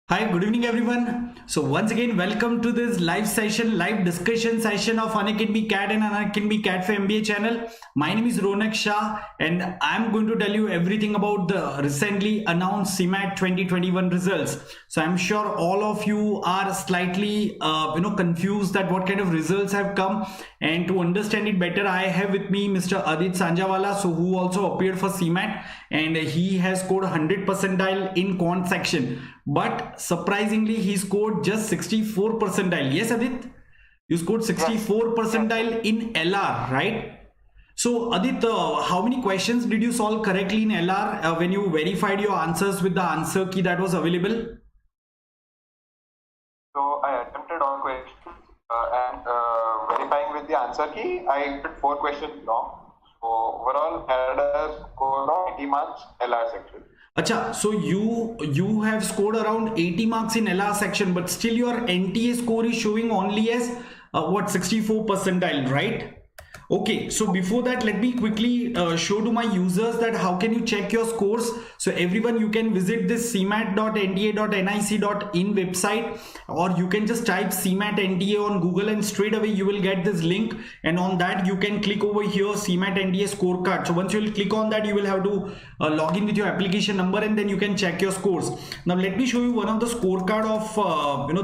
Hi, good evening everyone. So once again, welcome to this live discussion session of Unacademy CAT and Unacademy CAT for MBA channel. My name is Ronak Shah and I'm going to tell you everything about the recently announced CMAT 2021 results. So I'm sure all of you are slightly confused that what kind of results have come, and to understand it better, I have with me Mr. Adit Sanjawala, so who also appeared for CMAT, and he has scored 100 percentile in quant section. But surprisingly, he scored just 64 percentile. Yes, Adit, you scored 64 percentile in LR, right? So Adit, how many questions did you solve correctly in LR when you verified your answers with the answer key that was available? So I attempted all questions and verifying with the answer key, I did 4 questions wrong. So overall, I had a score of 80 marks LR section. Acha, so you have scored around 80 marks in LR section, but still your NTA score is showing only as 64 percentile, right? Okay, so before that, let me quickly show to my users that how can you check your scores. So everyone, you can visit this cmat.nta.nic.in website, or you can just type CMAT NTA on Google and straight away you will get this link, and on that you can click over here CMAT NTA scorecard. So once you will click on that, you will have to log in with your application number and then you can check your scores. Now let me show you one of the scorecard of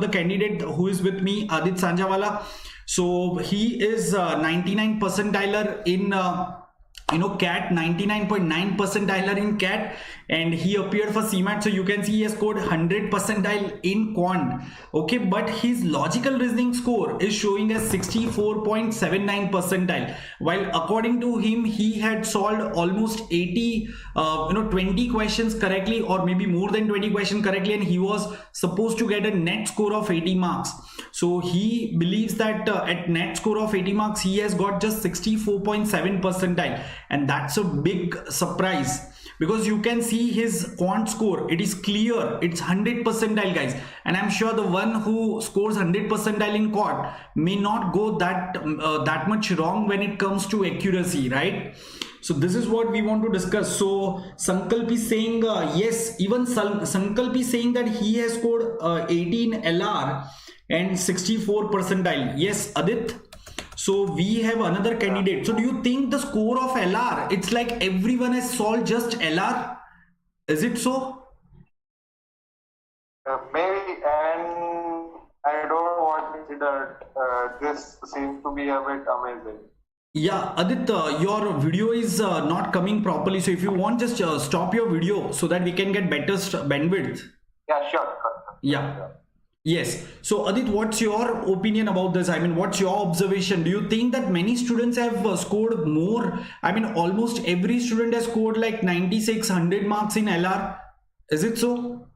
the candidate who is with me, Adit Sanjawala. So he is 99 percentiler in CAT, 99.9 percentiler in CAT, and he appeared for CMAT. So you can see he has scored 100 percentile in quant. Okay, but his logical reasoning score is showing as 64.79 percentile, while according to him he had solved almost 20 questions correctly, or maybe more than 20 questions correctly, and he was supposed to get a net score of 80 marks. So he believes that at net score of 80 marks he has got just 64.7 percentile, and that's a big surprise because you can see his quant score. It is clear, it's 100 percentile, guys, and I'm sure the one who scores 100 percentile in quant may not go that much wrong when it comes to accuracy, right? So this is what we want to discuss. So Sankalp is saying yes, even Sankalp is saying that he has scored 80 in LR and 64 percentile. Yes, Adit. So we have another candidate. So do you think the score of LR, it's like everyone has solved just LR? Is it so? Maybe, and I don't want to consider this seems to be a bit amazing. Yeah, Adit, your video is not coming properly. So if you want, just stop your video so that we can get better bandwidth. Yeah, sure. Yeah. Sure. Yes. So Adit, what's your opinion about this? I mean, what's your observation? Do you think that many students have scored more? I mean, almost every student has scored like 96, 100 marks in LR. Is it so?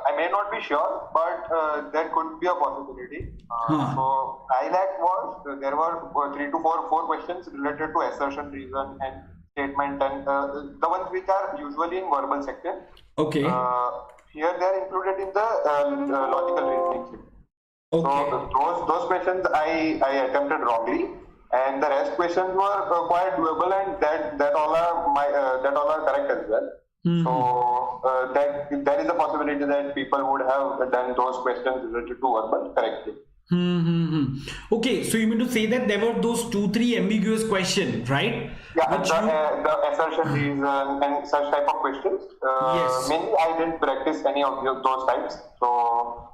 I may not be sure, but there could be a possibility. So ILAC was, there were 3 to 4 questions related to assertion, reason and statement, and the ones which are usually in verbal section. Okay. Here they are included in the logical reasoning. Okay. So those questions I attempted wrongly, and the rest questions were quite doable, and that all are correct as well. So there is a possibility that people would have done those questions related to verbal correctly. Okay, so you mean to say that there were those 2-3 ambiguous questions, right? Yeah, the assertion reason and such type of questions. Yes. Mainly I didn't practice any of those types, so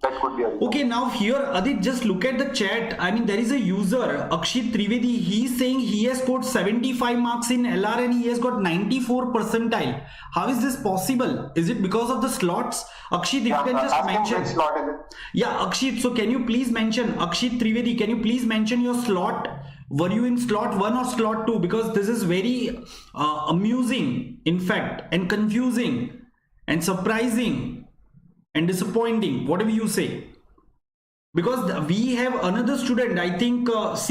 that could be a reason. Okay, now here, Adit, just look at the chat. I mean, there is a user, Akshit Trivedi. He's saying he has scored 75 marks in LR and he has got 94 percentile. How is this possible? Is it because of the slots? Akshit, if you can just mention. Which slot is it? Yeah, Akshit, so can you please mention, Akshit Trivedi, can you please mention your slot? Were you in slot 1 or slot 2? Because this is very amusing, in fact, and confusing and surprising and disappointing, whatever you say. Because we have another student, I think, this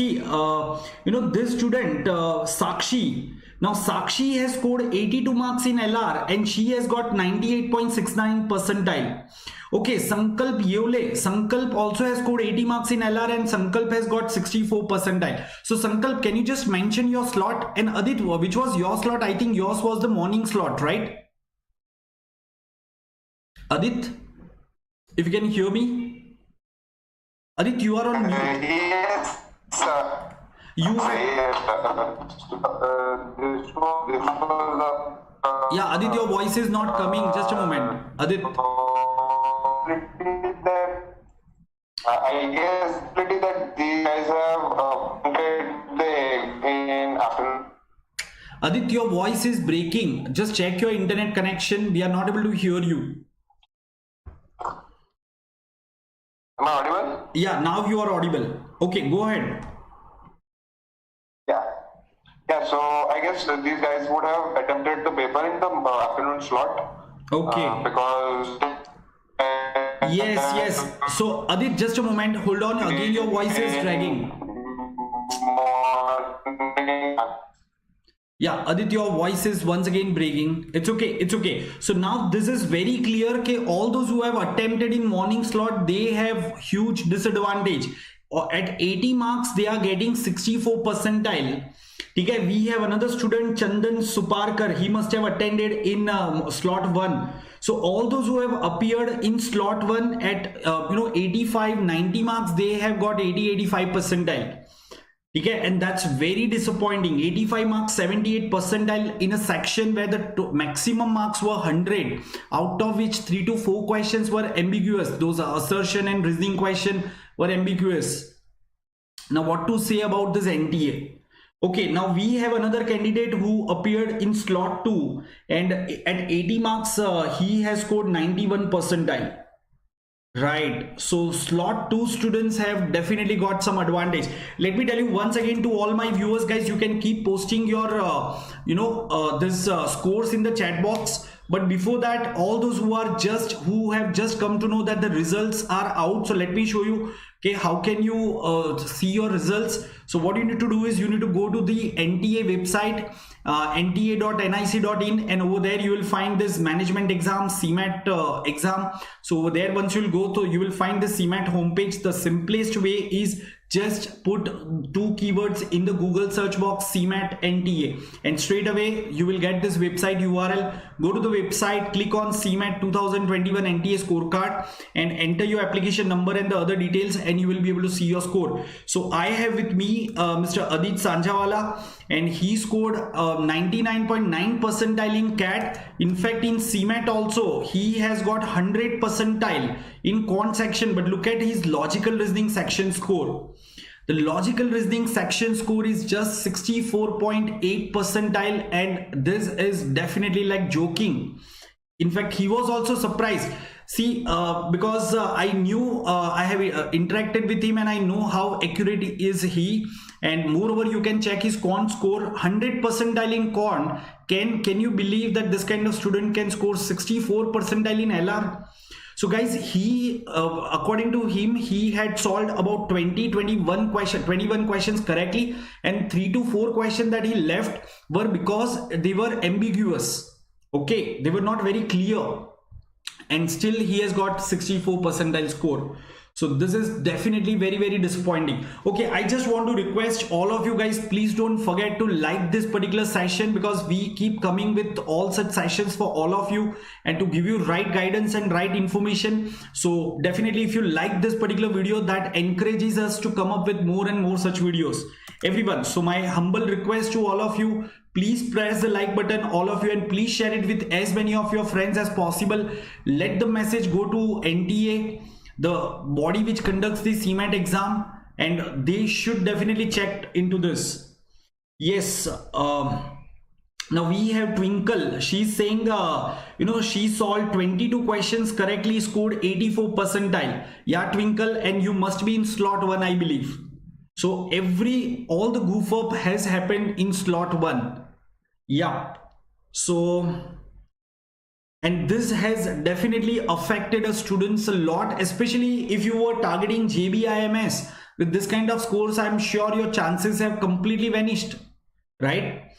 student, Sakshi. Now Sakshi has scored 82 marks in LR and she has got 98.69 percentile. Okay, Sankalp Yevle. Sankalp also has scored 80 marks in LR and Sankalp has got 64 percentile. So Sankalp, can you just mention your slot? And Adit, which was your slot? I think yours was the morning slot, right? Adit? If you can hear me, Adit, you are on mute. Yes, sir. You yeah, Adit, your voice is not coming. Just a moment, Adit. I guess pretty that these guys have printed the egg in afternoon. Adit, your voice is breaking. Just check your internet connection. We are not able to hear you. Am I audible? Yeah, now you are audible. Okay, go ahead. Yeah, so I guess these guys would have attempted the paper in the afternoon slot. Okay. Because yes. So Adit, just a moment. Hold on. Again, your voice is dragging. Yeah, Adit, your voice is once again breaking. It's okay. So now this is very clear. Okay, all those who have attempted in morning slot, they have huge disadvantage. At 80 marks, they are getting 64 percentile. Okay, we have another student, Chandan Suparkar. He must have attended in slot 1. So all those who have appeared in slot 1 at 85, 90 marks, they have got 80, 85 percentile. Okay, and that's very disappointing. 85 marks, 78 percentile in a section where the maximum marks were 100, out of which 3 to 4 questions were ambiguous. Those are assertion and reasoning question were ambiguous. Now what to say about this NTA? Okay, now we have another candidate who appeared in slot 2 and at 80 marks he has scored 91 percentile. Right, so slot 2 students have definitely got some advantage. Let me tell you once again to all my viewers, guys, you can keep posting your scores in the chat box. But before that, all those who have just come to know that the results are out, so let me show you. Okay, how can you see your results? So what you need to do is you need to go to the NTA website, nta.nic.in, and over there you will find this management exam, CMAT exam. So over there, once you'll go to, you will find the CMAT homepage. The simplest way is just put 2 keywords in the Google search box, CMAT NTA, and straight away you will get this website URL. Go to the website, click on CMAT 2021 NTA scorecard and enter your application number and the other details, and you will be able to see your score. So I have with me Mr. Adit Sanjawala, and he scored 99.9 percentile in CAT. In fact, in CMAT also he has got 100 percentile in quant section, but look at his logical reasoning section score. The logical reasoning section score is just 64.8 percentile, and this is definitely like joking. In fact, he was also surprised. See, because I knew I have interacted with him and I know how accurate is he, and moreover you can check his quant score, 100 percentile in quant. Can you believe that this kind of student can score 64 percentile in LR? So guys, he according to him, he had solved about 21 questions correctly, and 3 to 4 questions that he left were because they were ambiguous. Okay, they were not very clear, and still he has got 64 percentile score. So this is definitely very, very disappointing. Okay, I just want to request all of you guys, please don't forget to like this particular session, because we keep coming with all such sessions for all of you and to give you right guidance and right information. So definitely, if you like this particular video, that encourages us to come up with more and more such videos, everyone. So my humble request to all of you, please press the like button, all of you, and please share it with as many of your friends as possible. Let the message go to NTA, the body which conducts the CMAT exam, and they should definitely check into this. Yes, now we have Twinkle. She's saying she solved 22 questions correctly, scored 84 percentile. Yeah, Twinkle, and you must be in slot 1, I believe. So all the goof up has happened in slot 1. Yeah, so, and this has definitely affected us students a lot, especially if you were targeting JBIMS. With this kind of scores, I'm sure your chances have completely vanished, right?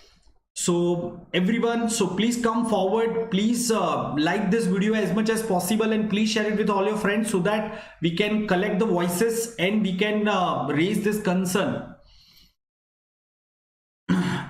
So everyone, so please come forward, please like this video as much as possible, and please share it with all your friends so that we can collect the voices and we can raise this concern.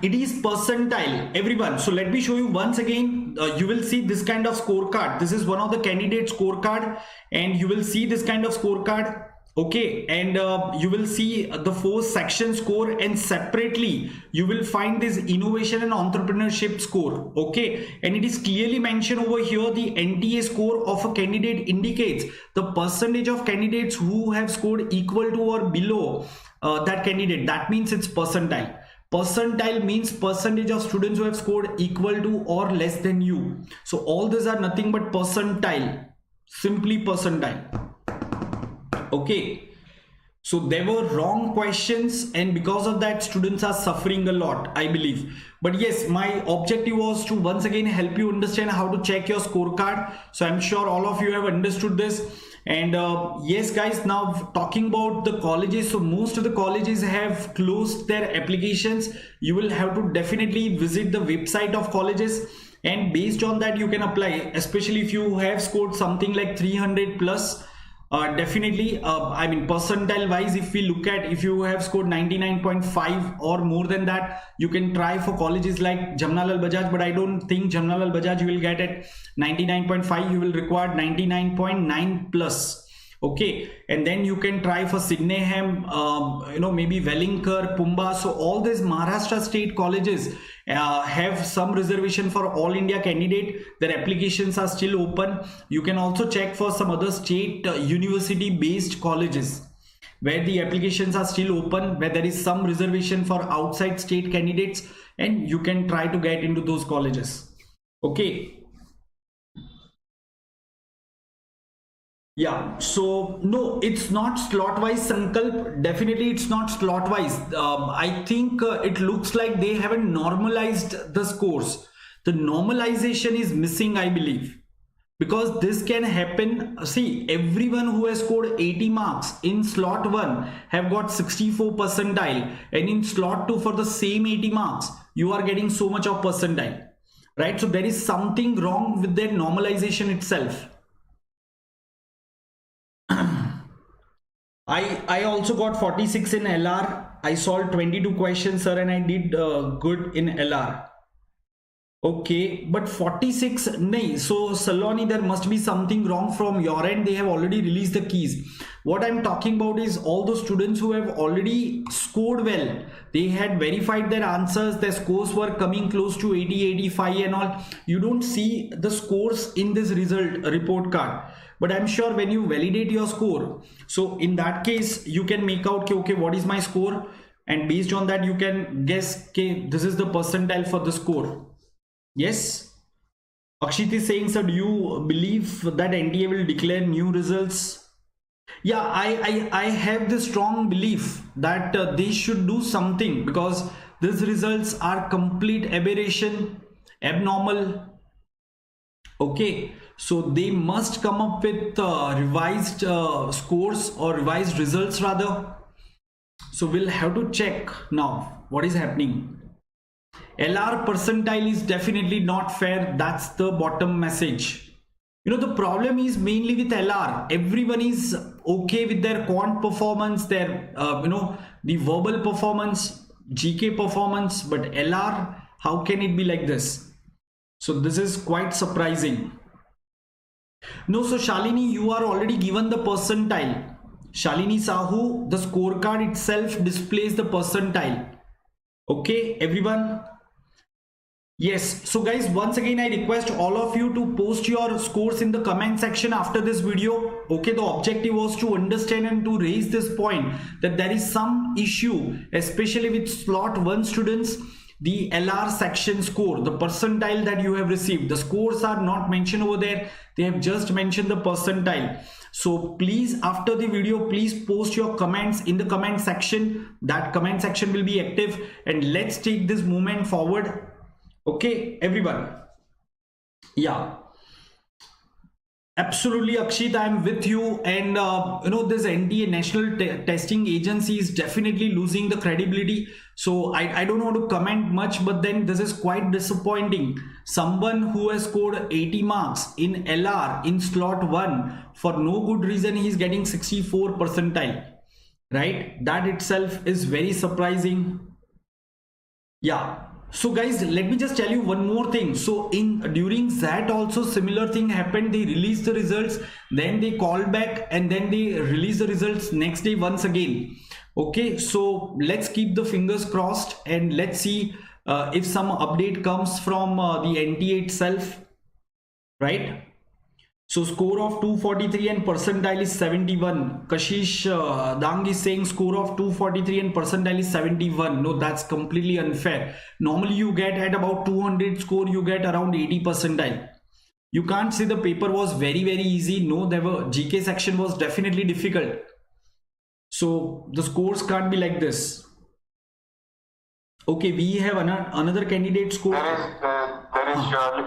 It is percentile, everyone. So let me show you once again. you will see this kind of scorecard. This is one of the candidate scorecard, and you will see this kind of scorecard. Okay, and you will see the 4 section score, and separately you will find this innovation and entrepreneurship score. Okay, and it is clearly mentioned over here, the NTA score of a candidate indicates the percentage of candidates who have scored equal to or below that candidate. That means it's percentile. Percentile means percentage of students who have scored equal to or less than you. So all these are nothing but percentile, simply percentile. Okay, so there were wrong questions, and because of that students are suffering a lot, I believe. But yes, my objective was to once again help you understand how to check your scorecard. So I'm sure all of you have understood this. And yes guys, now talking about the colleges, so most of the colleges have closed their applications. You will have to definitely visit the website of colleges, and based on that you can apply, especially if you have scored something like 300 plus. Definitely, I mean percentile wise, if we look at, if you have scored 99.5 or more than that, you can try for colleges like Jamnalal Bajaj, but I don't think Jamnalal Bajaj you will get at 99.5. You will require 99.9 plus. Okay, and then you can try for Sydenham, maybe Wellinger, Pumba. So all these Maharashtra state colleges have some reservation for all India candidate. Their applications are still open. You can also check for some other state university based colleges where the applications are still open, where there is some reservation for outside state candidates, and you can try to get into those colleges. Okay. Yeah, so no, it's not slot wise, Sankalp. Definitely it's not slot wise. I think it looks like they haven't normalized the scores. The normalization is missing, I believe, because this can happen. See, everyone who has scored 80 marks in slot 1 have got 64 percentile, and in slot 2 for the same 80 marks you are getting so much of percentile, right? So there is something wrong with their normalization itself. I also got 46 in LR. I solved 22 questions, sir, and I did good in LR. Okay, but 46, nahi. So Saloni, there must be something wrong from your end. They have already released the keys. What I'm talking about is all those students who have already scored well. They had verified their answers. Their scores were coming close to 80, 85 and all. You don't see the scores in this result report card. But I'm sure when you validate your score, so in that case, you can make out, okay, what is my score? And based on that, you can guess, okay, this is the percentile for the score. Yes. Akshit is saying, sir, do you believe that NTA will declare new results? Yeah, I have this strong belief that they should do something, because these results are complete aberration, abnormal. Okay, so they must come up with revised scores or revised results rather. So we'll have to check now what is happening. LR percentile is definitely not fair. That's the bottom message. You know, the problem is mainly with LR. Everyone is okay with their quant performance, their the verbal performance, GK performance, but LR, how can it be like this? So this is quite surprising. No, so Shalini, you are already given the percentile. Shalini Sahu, the scorecard itself displays the percentile. Okay, everyone. Yes, so guys, once again I request all of you to post your scores in the comment section after this video. Okay, the objective was to understand and to raise this point that there is some issue, especially with slot 1 students. The LR section score, the percentile that you have received, the scores are not mentioned over there. They have just mentioned the percentile. So please, after the video, please post your comments in the comment section. That comment section will be active, and let's take this movement forward. Okay, everyone. Yeah, absolutely, Akshit, I'm with you. And this NTA National Testing Agency is definitely losing the credibility. So I don't want to comment much, but then this is quite disappointing. Someone who has scored 80 marks in LR in slot 1, for no good reason he is getting 64 percentile, right? That itself is very surprising. Yeah. So guys, let me just tell you one more thing. So during that also similar thing happened. They released the results, then they called back, and then they released the results next day once again. Okay, so let's keep the fingers crossed and let's see if some update comes from the NTA itself, right? So score of 243 and percentile is 71. Kashish Dang is saying score of 243 and percentile is 71. No, that's completely unfair. Normally you get at about 200 score, you get around 80 percentile. You can't say the paper was very easy. No, GK section was definitely difficult. So the scores can't be like this. Okay, we have another candidate score. There is surely.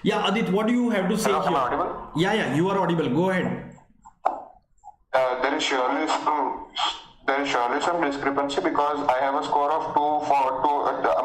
Yeah, Adit, what do you have to say Hello, here? am I audible? Yeah, you are audible. Go ahead. There is surely some discrepancy because I have a score of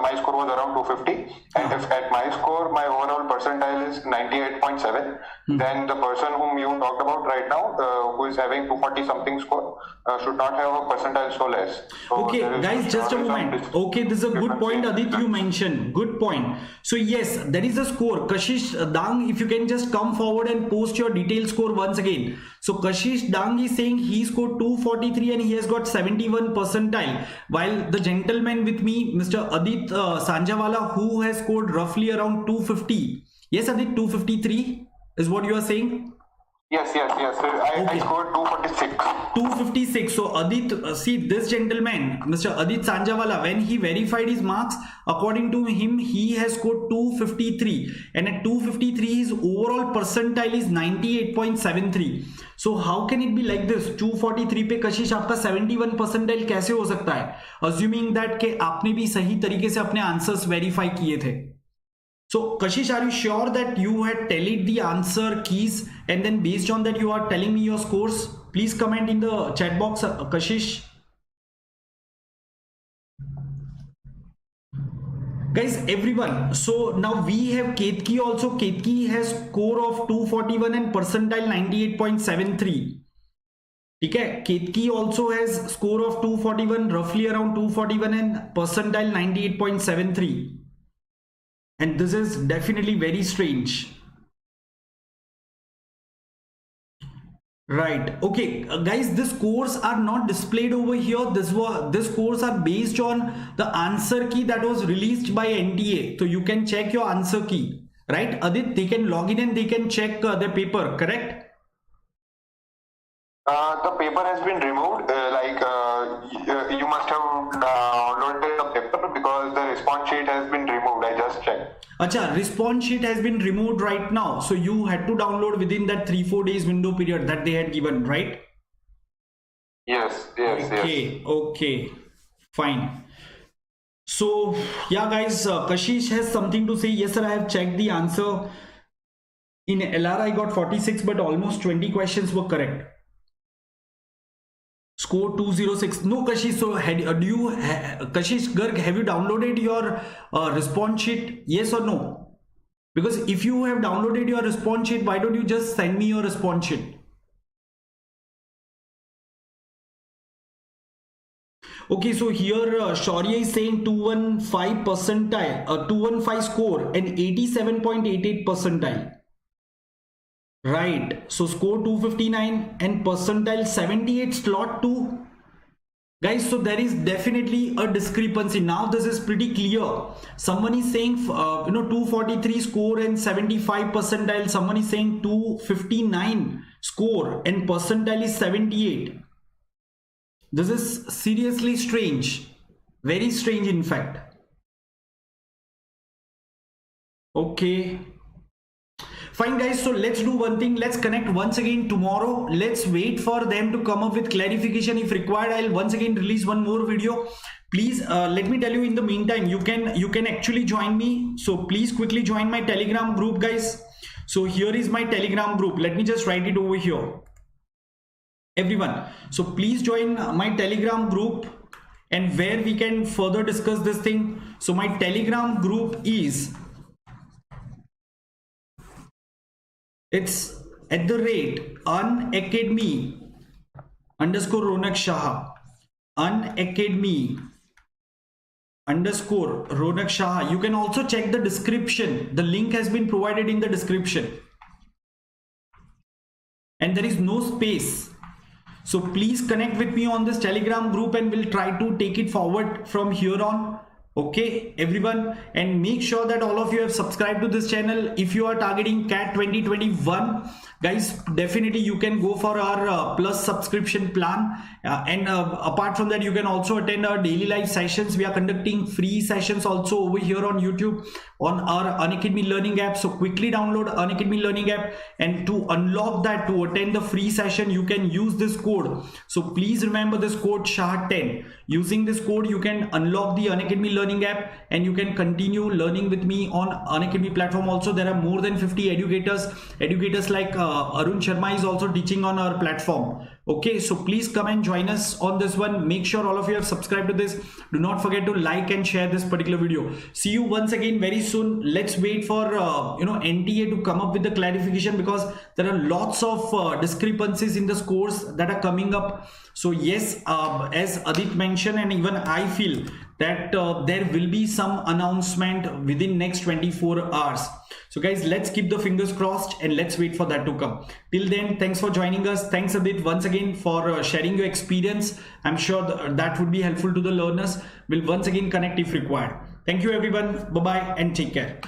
my score was around 250, and if at my score my overall percentile is 98.7, then the person whom you talked about right now, who is having 240 something score, should not have a percentile so less. So okay, guys, just a moment. Okay, this is a good point, Adit, you mentioned. Good point. So yes, there is a score. Kashish Dang, if you can just come forward and post your detailed score once again. So Kashish Dang is saying he scored 243 and he has got 71 percentile, while the gentleman with me, Mr. Adit Sanjawala, who has scored roughly around 250. Yes, Adit, 253 is what you are saying? Yes. I scored 246. 256. So Adit, see this gentleman, Mr. Adit Sanjawala, when he verified his marks, according to him, he has scored 253, and at 253 his overall percentile is 98.73. So how can it be like this? 243 पे कशिश आपका 71 percentile कैसे हो सकता है? Assuming that के आपने भी सही तरीके से अपने answers verify किए थे. So Kashish, are you sure that you had tallied the answer keys and then based on that you are telling me your scores? Please comment in the chat box, Kashish. Guys, everyone, so now we have Ketki also. Ketki has score of 241 and percentile 98.73. Okay, Ketki also has score of 241, roughly around 241, and percentile 98.73. And this is definitely very strange. Right. Okay, guys, the scores are not displayed over here. This scores are based on the answer key that was released by NTA. So you can check your answer key, right? Adit, they can log in and they can check the paper, correct? The paper has been removed. You must have downloaded the paper because the response sheet has been removed. I just checked. Acha, response sheet has been removed right now. So you had to download within that 3-4 days window period that they had given, right? Yes. Okay, fine. So yeah, guys, Kashish has something to say. Yes, sir, I have checked the answer. In LR, I got 46, but almost 20 questions were correct. Score 206. No, Kashish. So Kashish Garg, have you downloaded your response sheet? Yes or no? Because if you have downloaded your response sheet, why don't you just send me your response sheet? Okay, so here Shaurya is saying 215 percentile, 215 score and 87.88 percentile. Right, so score 259 and percentile 78, slot 2. Guys, so there is definitely a discrepancy. Now this is pretty clear. Someone is saying 243 score and 75 percentile. Someone is saying 259 score and percentile is 78. This is seriously strange. Very strange, in fact. Okay. Fine, guys, so let's do one thing. Let's connect once again tomorrow. Let's wait for them to come up with clarification. If required, I'll once again release one more video. Please let me tell you, in the meantime, you can actually join me. So please quickly join my Telegram group, guys. So here is my Telegram group. Let me just write it over here. Everyone, so please join my Telegram group, and where we can further discuss this thing. So my Telegram group is, it's @Unacademy _ Ronak Shah, Unacademy underscore Ronak Shah. You can also check the description. The link has been provided in the description. And there is no space. So please connect with me on this Telegram group and we'll try to take it forward from here on. Okay, everyone, and make sure that all of you have subscribed to this channel. If you are targeting CAT 2021, guys, definitely you can go for our plus subscription plan. Apart from that, you can also attend our daily live sessions. We are conducting free sessions also over here on YouTube on our Unacademy Learning app. So quickly download Unacademy Learning app, and to unlock that, to attend the free session, you can use this code. So please remember this code SHAH10. Using this code, you can unlock the Unacademy Learning app and you can continue learning with me on Unacademy platform. Also, there are more than 50 educators like Arun Sharma is also teaching on our platform. Okay, so please come and join us on this one. Make sure all of you have subscribed to this. Do not forget to like and share this particular video. See you once again very soon. Let's wait for NTA to come up with the clarification, because there are lots of discrepancies in the scores that are coming up. So yes, as Adit mentioned, and even I feel that there will be some announcement within next 24 hours. So guys, let's keep the fingers crossed and let's wait for that to come. Till then, thanks for joining us. Thanks Adit once again for sharing your experience. I'm sure that would be helpful to the learners. We'll once again connect if required. Thank you everyone. Bye-bye and take care.